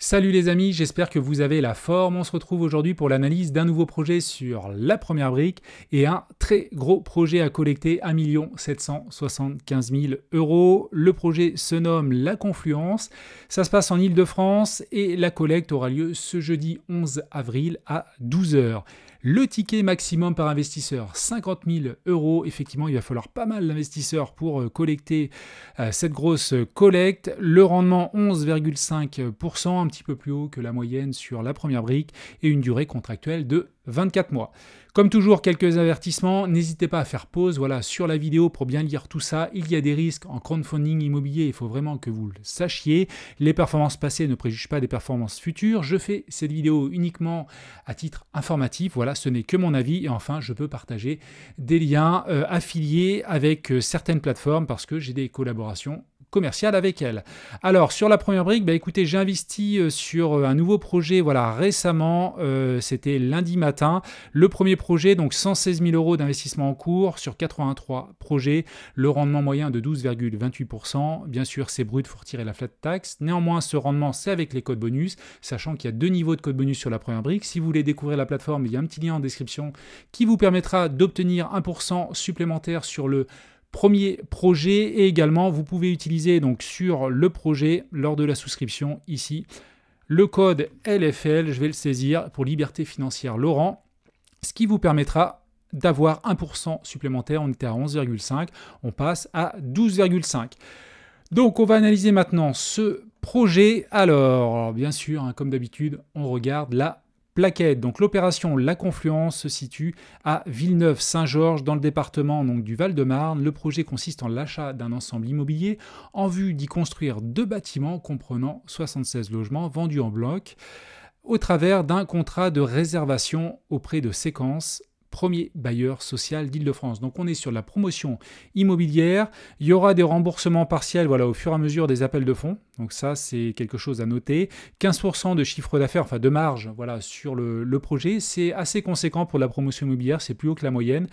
Salut les amis, j'espère que vous avez la forme. On se retrouve aujourd'hui pour l'analyse d'un nouveau projet sur la première brique et un très gros projet à collecter, 1 775 000 €. Le projet se nomme La Confluence. Ça se passe en Ile-de-France et la collecte aura lieu ce jeudi 11 avril à 12 h. Le ticket maximum par investisseur, 50 000 €. Effectivement, il va falloir pas mal d'investisseurs pour collecter cette grosse collecte. Le rendement 11,5%, un petit peu plus haut que la moyenne sur la première brique et une durée contractuelle de 24 mois. Comme toujours, quelques avertissements. N'hésitez pas à faire pause sur la vidéo pour bien lire tout ça. Il y a des risques en crowdfunding immobilier, il faut vraiment que vous le sachiez. Les performances passées ne préjugent pas des performances futures. Je fais cette vidéo uniquement à titre informatif. Voilà, ce n'est que mon avis. Et enfin, je peux partager des liens affiliés avec certaines plateformes parce que j'ai des collaborations commercial avec elle. Alors sur la première brique, écoutez, j'ai investi sur un nouveau projet récemment, c'était lundi matin. Le premier projet, donc 116 000 € d'investissement en cours sur 83 projets, le rendement moyen de 12,28%. Bien sûr, c'est brut, il faut retirer la flat tax. Néanmoins, ce rendement, c'est avec les codes bonus, sachant qu'il y a 2 niveaux de codes bonus sur la première brique. Si vous voulez découvrir la plateforme, il y a un petit lien en description qui vous permettra d'obtenir 1% supplémentaire sur le premier projet, et également vous pouvez utiliser donc sur le projet lors de la souscription ici le code LFL, je vais le saisir pour Liberté Financière Laurent, ce qui vous permettra d'avoir 1% supplémentaire. On était à 11,5, on passe à 12,5. Donc on va analyser maintenant ce projet. Alors bien sûr, comme d'habitude, on regarde la plaquette. Donc l'opération La Confluence se situe à Villeneuve-Saint-Georges dans le département du Val-de-Marne. Le projet consiste en l'achat d'un ensemble immobilier en vue d'y construire 2 bâtiments comprenant 76 logements vendus en bloc au travers d'un contrat de réservation auprès de Séquence, premier bailleur social d'Île-de-France. Donc on est sur la promotion immobilière. Il y aura des remboursements partiels au fur et à mesure des appels de fonds. Donc ça, c'est quelque chose à noter. 15% de chiffre d'affaires, enfin de marge sur le projet. C'est assez conséquent pour la promotion immobilière, c'est plus haut que la moyenne.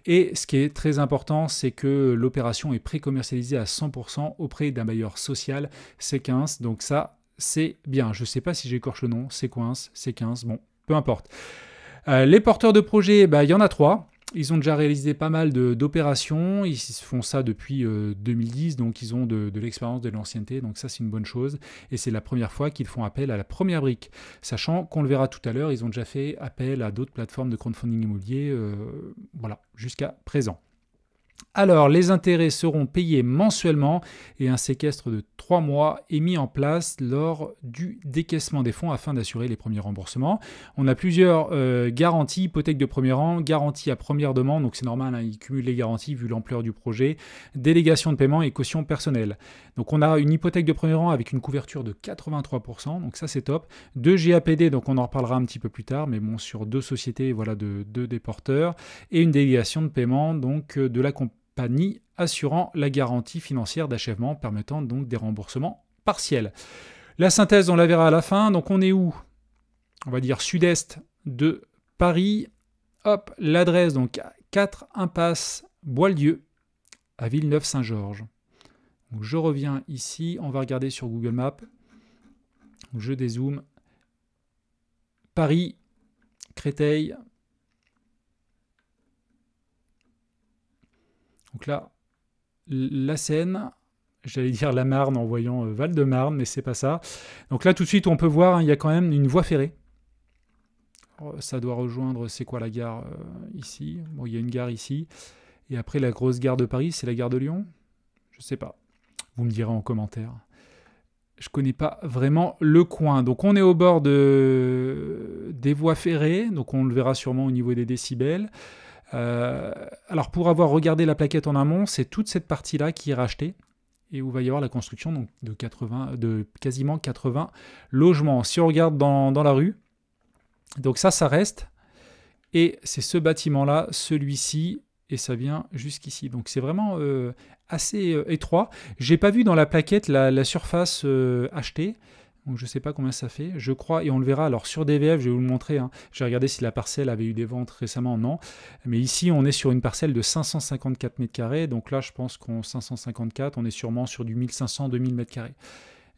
Et ce qui est très important, c'est que l'opération est pré-commercialisée à 100% auprès d'un bailleur social, Séquence. Donc ça, c'est bien. Je ne sais pas si j'écorche le nom, Séquence, bon, peu importe. Les porteurs de projets, il y en a 3. Ils ont déjà réalisé pas mal d'opérations. Ils font ça depuis 2010, donc ils ont de l'expérience, de l'ancienneté. Donc ça, c'est une bonne chose. Et c'est la première fois qu'ils font appel à la première brique. Sachant qu'on le verra tout à l'heure, ils ont déjà fait appel à d'autres plateformes de crowdfunding immobilier jusqu'à présent. Alors, les intérêts seront payés mensuellement et un séquestre de 3 mois est mis en place lors du décaissement des fonds afin d'assurer les premiers remboursements. On a plusieurs garanties, hypothèque de premier rang, garantie à première demande, donc c'est normal, ils cumulent les garanties vu l'ampleur du projet, délégation de paiement et caution personnelle. Donc on a une hypothèque de premier rang avec une couverture de 83%, donc ça c'est top. 2 GAPD, donc on en reparlera un petit peu plus tard, mais bon, sur 2 sociétés des porteurs, et une délégation de paiement donc de la compagnie assurant la garantie financière d'achèvement permettant donc des remboursements partiels. La synthèse, on la verra à la fin. Donc on est où? On va dire sud-est de Paris. Hop, l'adresse donc 4 impasse Boieldieu à Villeneuve-Saint-Georges. Je reviens ici, on va regarder sur Google Maps. Je dézoome. Paris, Créteil. Donc là, la Seine, j'allais dire la Marne en voyant Val-de-Marne, mais c'est pas ça. Donc là, tout de suite, on peut voir, il y a quand même une voie ferrée. Ça doit rejoindre, c'est quoi la gare ici? Bon, il y a une gare ici. Et après, la grosse gare de Paris, c'est la gare de Lyon? Je sais pas. Vous me direz en commentaire. Je connais pas vraiment le coin. Donc on est au bord des voies ferrées. Donc on le verra sûrement au niveau des décibels. Alors pour avoir regardé la plaquette en amont, c'est toute cette partie-là qui est rachetée et où il va y avoir la construction donc, de quasiment 80 logements. Si on regarde dans la rue, donc ça reste, et c'est ce bâtiment-là, celui-ci, et ça vient jusqu'ici. Donc c'est vraiment assez étroit. J'ai pas vu dans la plaquette la surface achetée. Donc je ne sais pas combien ça fait, je crois, et on le verra. Alors sur DVF, je vais vous le montrer, j'ai regardé si la parcelle avait eu des ventes récemment, non. Mais ici, on est sur une parcelle de 554 m², donc là, je pense qu'en 554, on est sûrement sur du 1500-2000 m².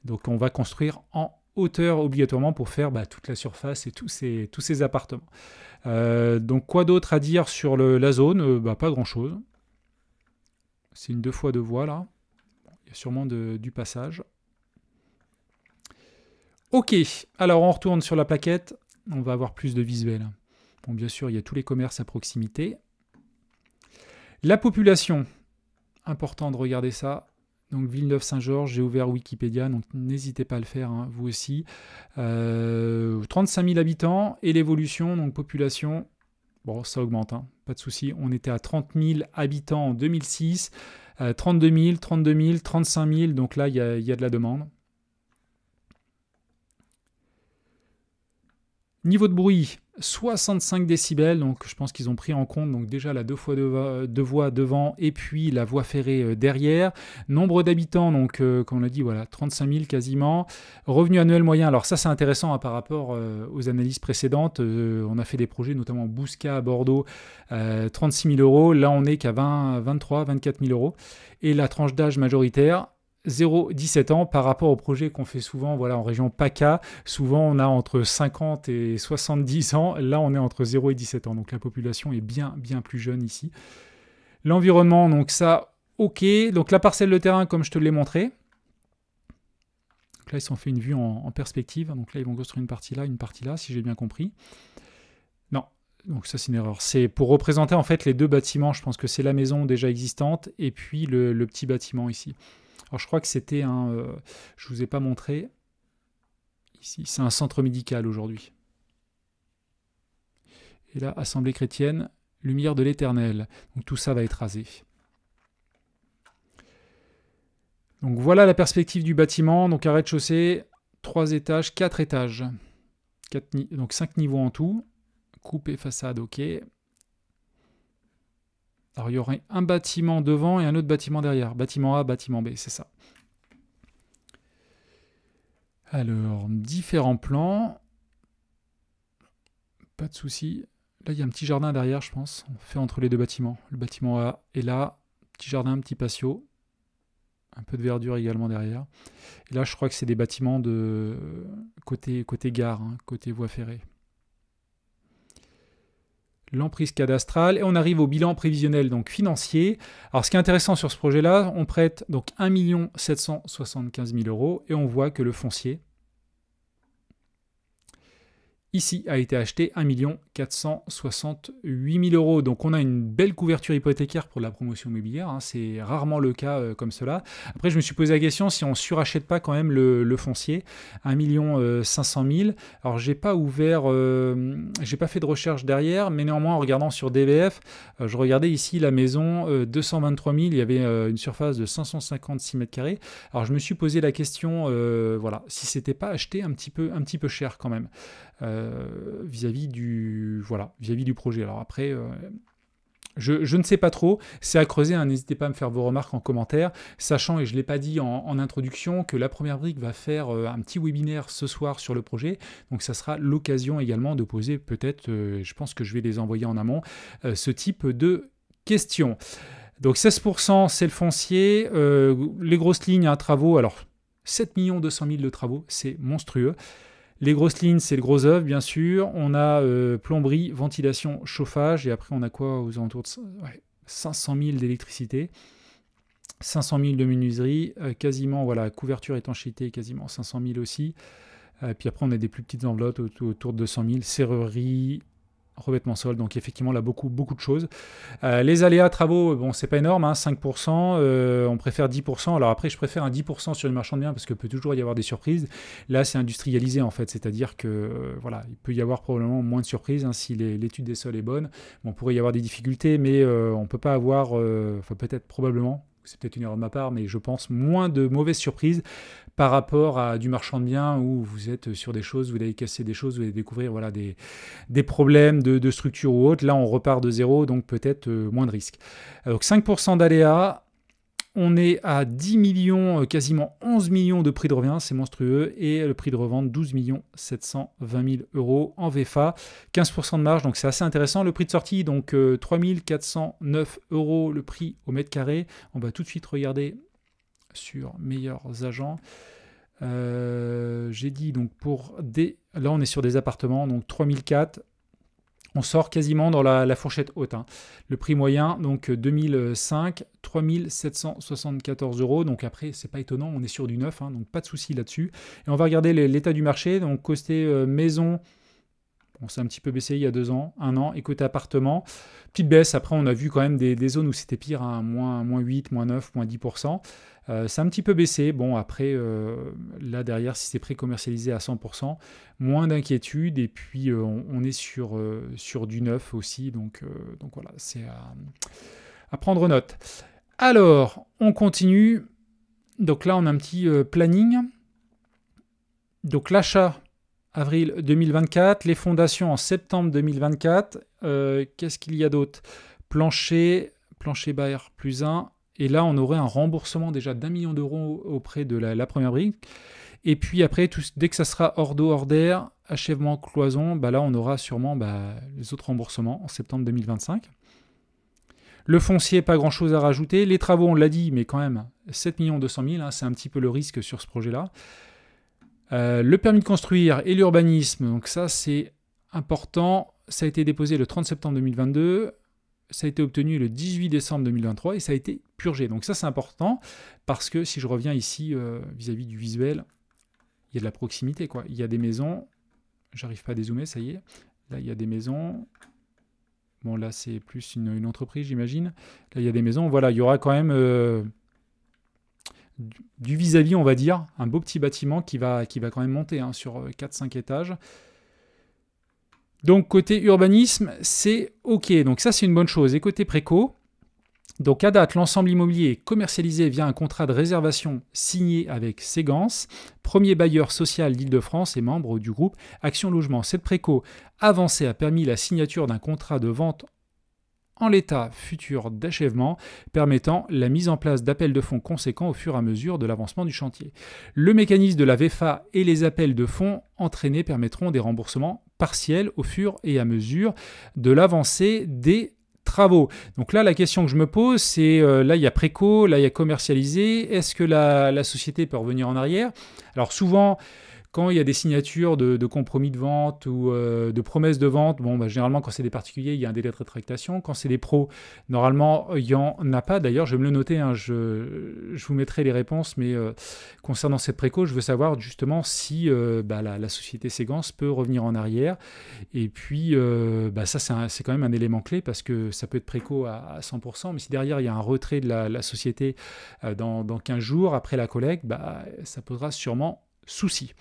Donc on va construire en hauteur obligatoirement pour faire toute la surface et tous ces appartements. Donc quoi d'autre à dire sur la zone? Pas grand-chose. C'est une 2x2 voies là. Il y a sûrement du passage. Ok, alors on retourne sur la plaquette. On va avoir plus de visuel. Bon, bien sûr, il y a tous les commerces à proximité. La population. Important de regarder ça. Donc Villeneuve-Saint-Georges, j'ai ouvert Wikipédia, donc n'hésitez pas à le faire, hein, vous aussi. 35 000 habitants et l'évolution, donc population, bon ça augmente, hein, pas de souci. On était à 30 000 habitants en 2006, 32 000, 32 000, 35 000, donc là il y a de la demande. Niveau de bruit, 65 décibels, donc je pense qu'ils ont pris en compte donc déjà la 2x2 voies devant et puis la voie ferrée derrière. Nombre d'habitants, donc comme on l'a dit, voilà, 35 000 quasiment. Revenu annuel moyen, alors ça c'est intéressant hein, par rapport aux analyses précédentes. On a fait des projets, notamment Bousca à Bordeaux, 36 000 euros. Là on n'est qu'à 23 24 000 euros. Et la tranche d'âge majoritaire, 0-17 ans par rapport au projet qu'on fait souvent voilà, en région PACA. Souvent, on a entre 50 et 70 ans. Là, on est entre 0 et 17 ans. Donc, la population est bien plus jeune ici. L'environnement, donc ça, ok. Donc, la parcelle de terrain, comme je te l'ai montré. Donc là, ils ont fait une vue en perspective. Donc là, ils vont construire une partie là, si j'ai bien compris. Non, donc ça, c'est une erreur. C'est pour représenter, en fait, les deux bâtiments. Je pense que c'est la maison déjà existante et puis le petit bâtiment ici. Alors, je crois que c'était je ne vous ai pas montré. Ici, c'est un centre médical aujourd'hui. Et là, Assemblée chrétienne, lumière de l'éternel. Donc, tout ça va être rasé. Donc, voilà la perspective du bâtiment. Donc, un rez-de-chaussée, 3 étages, 4 étages. Donc, 5 niveaux en tout. Coupe et façade, ok. Alors, il y aurait un bâtiment devant et un autre bâtiment derrière. Bâtiment A, bâtiment B, c'est ça. Alors, différents plans. Pas de souci. Là, il y a un petit jardin derrière, je pense. On fait entre les deux bâtiments. Le bâtiment A est là. Petit jardin, petit patio. Un peu de verdure également derrière. Et là, je crois que c'est des bâtiments de côté gare, hein, côté voie ferrée. L'emprise cadastrale, et on arrive au bilan prévisionnel donc financier. Alors ce qui est intéressant sur ce projet-là, on prête donc 1 775 000 euros et on voit que le foncier, ici, a été acheté 1 468 000 euros. Donc on a une belle couverture hypothécaire pour la promotion immobilière, hein. C'est rarement le cas comme cela. Après, je me suis posé la question si on ne surachète pas quand même le foncier, 1 500 000. Alors j'ai pas ouvert, j'ai pas fait de recherche derrière, mais néanmoins en regardant sur DVF, je regardais ici la maison 223 000, il y avait une surface de 556 mètres carrés. Alors je me suis posé la question, voilà, si c'était pas acheté un petit peu cher quand même. Vis-à-vis du projet. Alors après, je ne sais pas trop, c'est à creuser, hein. N'hésitez pas à me faire vos remarques en commentaire, sachant, et je ne l'ai pas dit en introduction, que la première brique va faire un petit webinaire ce soir sur le projet, donc ça sera l'occasion également de poser peut-être, je pense que je vais les envoyer en amont, ce type de questions. Donc 16% c'est le foncier, les grosses lignes à travaux, alors 7 200 000 de travaux, c'est monstrueux. Les grosses lignes, c'est le gros œuvre, bien sûr. On a plomberie, ventilation, chauffage. Et après, on a quoi aux alentours de 500 000 d'électricité, 500 000 de menuiserie, quasiment, voilà, couverture, étanchéité, quasiment 500 000 aussi. Puis après, on a des plus petites enveloppes autour de 200 000. Serrurerie, revêtement sol, donc effectivement là beaucoup de choses. Les aléas travaux, bon c'est pas énorme, hein, 5%, on préfère 10%, alors après je préfère un 10% sur le marchand de biens parce que peut toujours y avoir des surprises. Là c'est industrialisé en fait, c'est-à-dire que voilà, il peut y avoir probablement moins de surprises, hein, si l'étude des sols est bonne. Bon, on pourrait y avoir des difficultés, mais on peut pas avoir, enfin peut-être probablement, c'est peut-être une erreur de ma part, mais je pense moins de mauvaises surprises par rapport à du marchand de biens où vous êtes sur des choses, vous allez casser des choses, vous allez découvrir voilà, des problèmes de structure ou autre. Là, on repart de zéro, donc peut-être moins de risques. Donc 5% d'aléas, on est à 10 millions, quasiment 11 millions de prix de revient, c'est monstrueux, et le prix de revente, 12 720 000 euros en VFA, 15% de marge, donc c'est assez intéressant. Le prix de sortie, donc 3 409 euros le prix au mètre carré. On va tout de suite regarder sur meilleurs agents. J'ai dit donc pour des... Là, on est sur des appartements, donc 3004. On sort quasiment dans la fourchette haute. Hein. Le prix moyen, donc 2005, 3774 euros. Donc après, c'est pas étonnant, on est sur du neuf, hein, donc pas de souci là-dessus. Et on va regarder l'état du marché. Donc côté maison, bon, c'est un petit peu baissé il y a 2 ans, 1 an. Et côté appartement, petite baisse. Après, on a vu quand même des zones où c'était pire, hein, moins 8, moins 9, moins 10%. C'est un petit peu baissé. Bon, après, là derrière, si c'est pré-commercialisé à 100%, moins d'inquiétude. Et puis, on est sur du neuf aussi. Donc voilà, c'est à prendre note. Alors, on continue. Donc là, on a un petit planning. Donc l'achat, avril 2024. Les fondations en septembre 2024. Qu'est-ce qu'il y a d'autre? Plancher Bayer plus 1. Et là, on aurait un remboursement déjà d'1 million d'euros auprès de la première brique. Et puis après, dès que ça sera hors d'eau, hors d'air, achèvement, cloison, bah là, on aura sûrement les autres remboursements en septembre 2025. Le foncier, pas grand-chose à rajouter. Les travaux, on l'a dit, mais quand même, 7 200 000, hein, c'est un petit peu le risque sur ce projet-là. Le permis de construire et l'urbanisme, donc ça, c'est important. Ça a été déposé le 30 septembre 2022. Ça a été obtenu le 18 décembre 2023 et ça a été purgé. Donc ça, c'est important parce que si je reviens ici vis-à-vis du visuel, il y a de la proximité, quoi. Il y a des maisons, j'arrive pas à dézoomer, ça y est. Là, il y a des maisons. Bon, là, c'est plus une entreprise, j'imagine. Là, il y a des maisons. Voilà, il y aura quand même du vis-à-vis, on va dire. Un beau petit bâtiment qui va quand même monter hein, sur 4-5 étages. Donc, côté urbanisme, c'est OK. Donc, ça, c'est une bonne chose. Et côté préco, donc à date, l'ensemble immobilier est commercialisé via un contrat de réservation signé avec Ségance, premier bailleur social d'Île-de-France et membre du groupe Action Logement. Cette préco avancée a permis la signature d'un contrat de vente en l'état futur d'achèvement, permettant la mise en place d'appels de fonds conséquents au fur et à mesure de l'avancement du chantier. Le mécanisme de la VFA et les appels de fonds entraînés permettront des remboursements partiels au fur et à mesure de l'avancée des travaux. Donc là, la question que je me pose, c'est, là, il y a préco, là, il y a commercialisé. Est-ce que la société peut revenir en arrière? Alors souvent, quand il y a des signatures de compromis de vente ou de promesses de vente, bon, généralement, quand c'est des particuliers, il y a un délai de rétractation. Quand c'est des pros, normalement, il n'y en a pas. D'ailleurs, je vais me le noter, hein, je vous mettrai les réponses, mais concernant cette préco, je veux savoir justement si la société Ségance peut revenir en arrière. Et puis, ça, c'est quand même un élément clé parce que ça peut être préco à 100%, mais si derrière, il y a un retrait de la société dans 15 jours après la collecte, ça posera sûrement souci.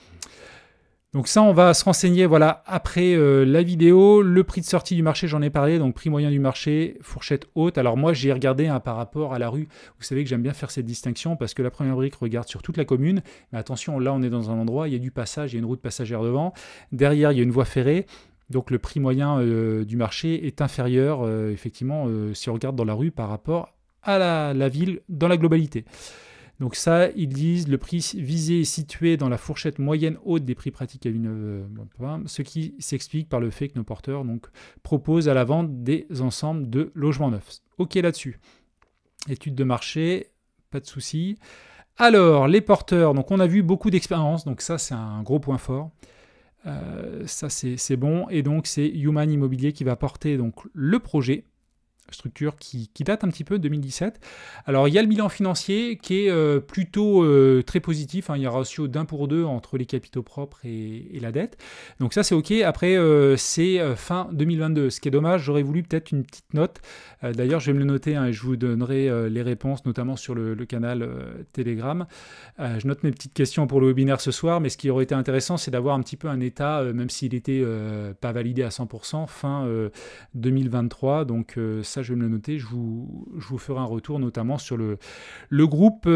Donc ça, on va se renseigner voilà, après la vidéo. Le prix de sortie du marché, j'en ai parlé, donc prix moyen du marché, fourchette haute. Alors moi, j'ai regardé par rapport à la rue. Vous savez que j'aime bien faire cette distinction parce que la première brique regarde sur toute la commune. Mais attention, là, on est dans un endroit, il y a du passage, il y a une route passagère devant. Derrière, il y a une voie ferrée. Donc le prix moyen du marché est inférieur, effectivement, si on regarde dans la rue par rapport à la ville dans la globalité. Donc ça, ils disent le prix visé est situé dans la fourchette moyenne haute des prix pratiques à une, ce qui s'explique par le fait que nos porteurs proposent à la vente des ensembles de logements neufs. OK là-dessus. Étude de marché, pas de souci. Alors, les porteurs, donc on a vu beaucoup d'expérience, donc ça c'est un gros point fort. Ça c'est bon. Et donc c'est Human Immobilier qui va porter donc, le projet. Structure qui date un petit peu de 2017. Alors il y a le bilan financier qui est plutôt très positif, hein. Il y a un ratio d'1 pour 2 entre les capitaux propres et la dette. Donc ça c'est OK. Après c'est fin 2022. Ce qui est dommage, j'aurais voulu peut-être une petite note. D'ailleurs je vais me le noter hein, et je vous donnerai les réponses, notamment sur le canal Telegram. Je note mes petites questions pour le webinaire ce soir, mais ce qui aurait été intéressant c'est d'avoir un petit peu un état, même s'il n'était pas validé à 100%, fin 2023. Donc ça, je vais me le noter. Je vous ferai un retour, notamment sur le groupe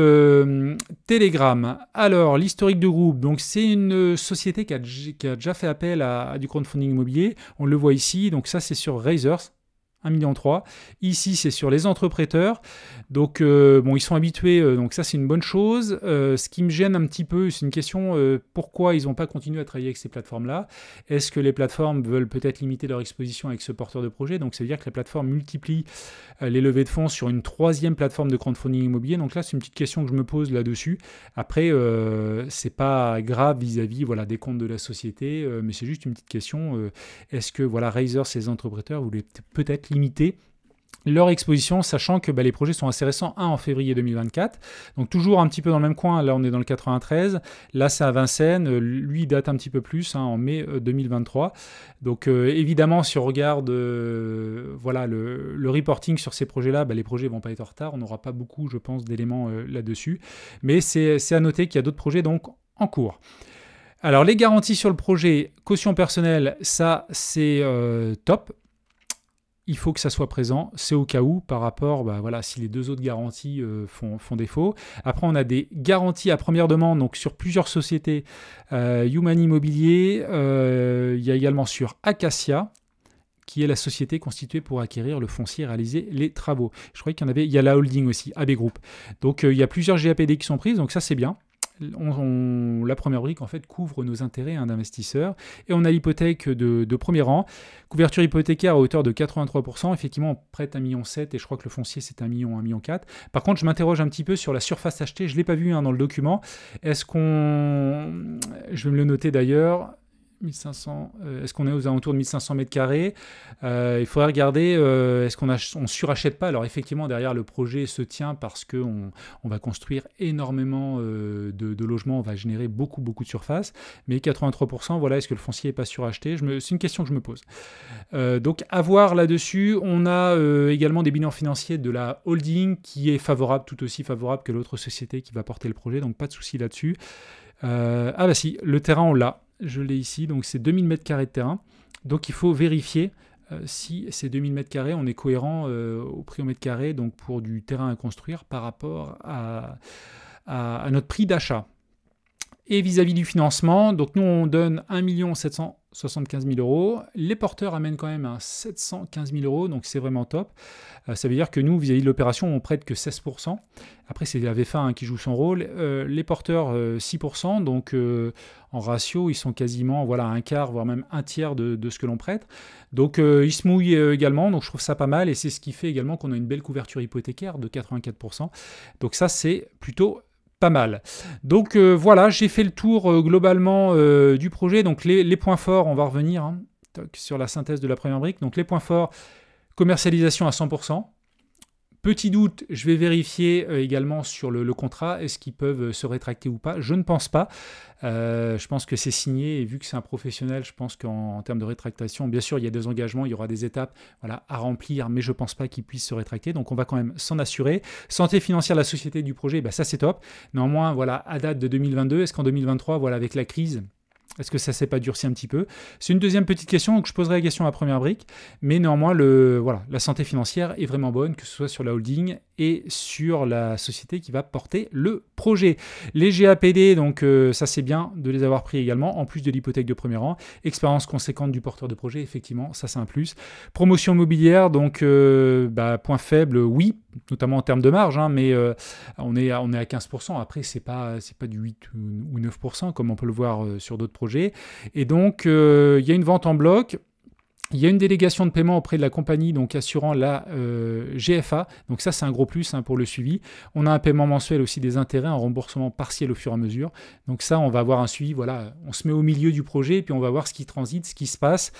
Telegram. Alors, l'historique du groupe. Donc, c'est une société qui a déjà fait appel à du crowdfunding immobilier. On le voit ici. Donc, ça, c'est sur Razors. 1,3 million. Ici, c'est sur les entrepreneurs. Donc, bon, ils sont habitués, donc ça, c'est une bonne chose. Ce qui me gêne un petit peu, c'est une question, pourquoi ils n'ont pas continué à travailler avec ces plateformes-là? Est-ce que les plateformes veulent peut-être limiter leur exposition avec ce porteur de projet? Donc, ça veut dire que la plateforme multiplie les levées de fonds sur une troisième plateforme de crowdfunding immobilier. Donc là, c'est une petite question que je me pose là-dessus. Après, c'est pas grave vis-à-vis voilà, des comptes de la société, mais c'est juste une petite question. Est-ce que voilà, Raiser, ces entrepreneurs, voulaient peut-être limiter leur exposition, sachant que les projets sont assez récents, un en février 2024, donc toujours un petit peu dans le même coin, là on est dans le 93, là c'est à Vincennes, lui date un petit peu plus, en mai 2023, donc évidemment si on regarde voilà, le reporting sur ces projets-là, les projets ne vont pas être en retard, on n'aura pas beaucoup je pense d'éléments là-dessus, mais c'est à noter qu'il y a d'autres projets donc en cours. Alors les garanties sur le projet, caution personnelle, ça c'est top. Il faut que ça soit présent, c'est au cas où par rapport, voilà, si les deux autres garanties font défaut. Après, on a des garanties à première demande, donc sur plusieurs sociétés. Human Immobilier, il y a également sur Acacia, qui est la société constituée pour acquérir le foncier et réaliser les travaux. Je croyais qu'il y en avait, il y a la holding aussi, AB Group. Donc il y a plusieurs GAPD qui sont prises, donc ça c'est bien. La première brique en fait couvre nos intérêts d'investisseurs et on a l'hypothèque de premier rang, couverture hypothécaire à hauteur de 83%, effectivement on prête 1,7 million et je crois que le foncier c'est 1 million, 1,4 million. Par contre je m'interroge un petit peu sur la surface achetée, je ne l'ai pas vu dans le document, je vais me le noter d'ailleurs, 1500, est-ce qu'on est aux alentours de 1500 mètres carrés? Il faudrait regarder, est-ce qu'on surachète pas? Alors effectivement, derrière le projet se tient parce qu'on va construire énormément de logements, on va générer beaucoup de surface, mais 83%, voilà, est-ce que le foncier n'est pas suracheté? C'est une question que je me pose. Donc à voir là-dessus, on a également des bilans financiers de la holding qui est favorable, tout aussi favorable que l'autre société qui va porter le projet, donc pas de souci là-dessus. Si, le terrain on l'a. Je l'ai ici, donc c'est 2000 m² de terrain. Donc il faut vérifier si ces 2000 m², on est cohérent au prix au mètre carré, donc pour du terrain à construire par rapport à notre prix d'achat. Et vis-à-vis du financement, donc nous on donne 1 775 000 euros. Les porteurs amènent quand même 715 000 euros, donc c'est vraiment top. Ça veut dire que nous, vis-à-vis de l'opération, on prête que 16%. Après, c'est la VFA qui joue son rôle. Les porteurs, 6%, donc en ratio, ils sont quasiment un quart, voire même un tiers de ce que l'on prête. Donc ils se mouillent également, donc je trouve ça pas mal. Et c'est ce qui fait également qu'on a une belle couverture hypothécaire de 84%. Donc ça, c'est plutôt pas mal. Donc voilà, j'ai fait le tour globalement du projet. Donc les points forts, on va revenir sur la synthèse de la première brique. Donc les points forts, commercialisation à 100%. Petit doute, je vais vérifier également sur le contrat, est-ce qu'ils peuvent se rétracter ou pas? Je ne pense pas. Je pense que c'est signé et vu que c'est un professionnel, je pense qu'en termes de rétractation, bien sûr, il y a des engagements, il y aura des étapes à remplir, mais je ne pense pas qu'ils puissent se rétracter. Donc, on va quand même s'en assurer. Santé financière de la société du projet, ça c'est top. Néanmoins, à date de 2022, est-ce qu'en 2023, avec la crise, est-ce que ça ne s'est pas durci un petit peu? C'est une deuxième petite question, donc je poserai la question à la première brique. Mais néanmoins, la santé financière est vraiment bonne, que ce soit sur la holding et sur la société qui va porter le projet. Les GAPD, donc ça c'est bien de les avoir pris également, en plus de l'hypothèque de premier rang. Expérience conséquente du porteur de projet, effectivement, ça c'est un plus. Promotion immobilière, donc point faible, oui, notamment en termes de marge, mais on est à 15%. Après, c'est pas du 8 ou 9%, comme on peut le voir sur d'autres projets. Et donc, il y a une vente en bloc. Il y a une délégation de paiement auprès de la compagnie, donc assurant la GFA. Donc ça, c'est un gros plus pour le suivi. On a un paiement mensuel aussi des intérêts, un remboursement partiel au fur et à mesure. Donc ça, on va avoir un suivi. On se met au milieu du projet, puis on va voir ce qui transite, ce qui se passe.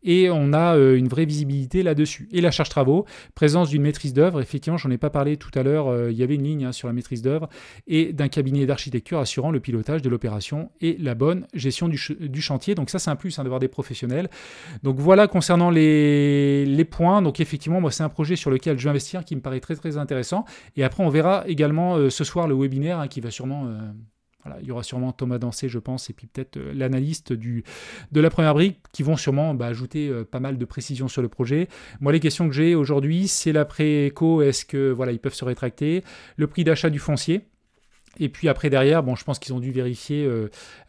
Et on a une vraie visibilité là-dessus. Et la charge travaux, présence d'une maîtrise d'œuvre. Effectivement, j'en ai pas parlé tout à l'heure. Il y avait une ligne sur la maîtrise d'œuvre et d'un cabinet d'architecture assurant le pilotage de l'opération et la bonne gestion du chantier. Donc ça, c'est un plus d'avoir des professionnels. Donc voilà concernant les points. Donc effectivement, moi, c'est un projet sur lequel je vais investir qui me paraît très, très intéressant. Et après, on verra également ce soir le webinaire qui va sûrement... il y aura sûrement Thomas Dancé, je pense, et puis peut-être l'analyste de la première brique qui vont sûrement ajouter pas mal de précisions sur le projet. Moi, les questions que j'ai aujourd'hui, c'est l'après-éco, est-ce que ils peuvent se rétracter, le prix d'achat du foncier. Et puis après, derrière, je pense qu'ils ont dû vérifier,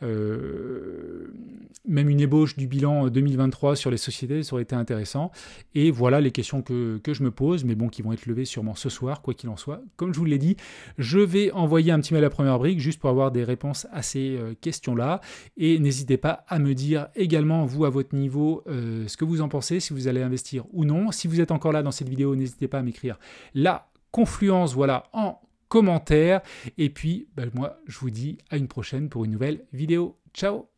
même même une ébauche du bilan 2023 sur les sociétés, ça aurait été intéressant. Et voilà les questions que je me pose, mais bon, qui vont être levées sûrement ce soir, quoi qu'il en soit. Comme je vous l'ai dit, je vais envoyer un petit mail à Première Brique juste pour avoir des réponses à ces questions-là. Et n'hésitez pas à me dire également, vous, à votre niveau, ce que vous en pensez, si vous allez investir ou non. Si vous êtes encore là dans cette vidéo, n'hésitez pas à m'écrire la confluence, voilà, en commentaire. Et puis, moi, je vous dis à une prochaine pour une nouvelle vidéo. Ciao!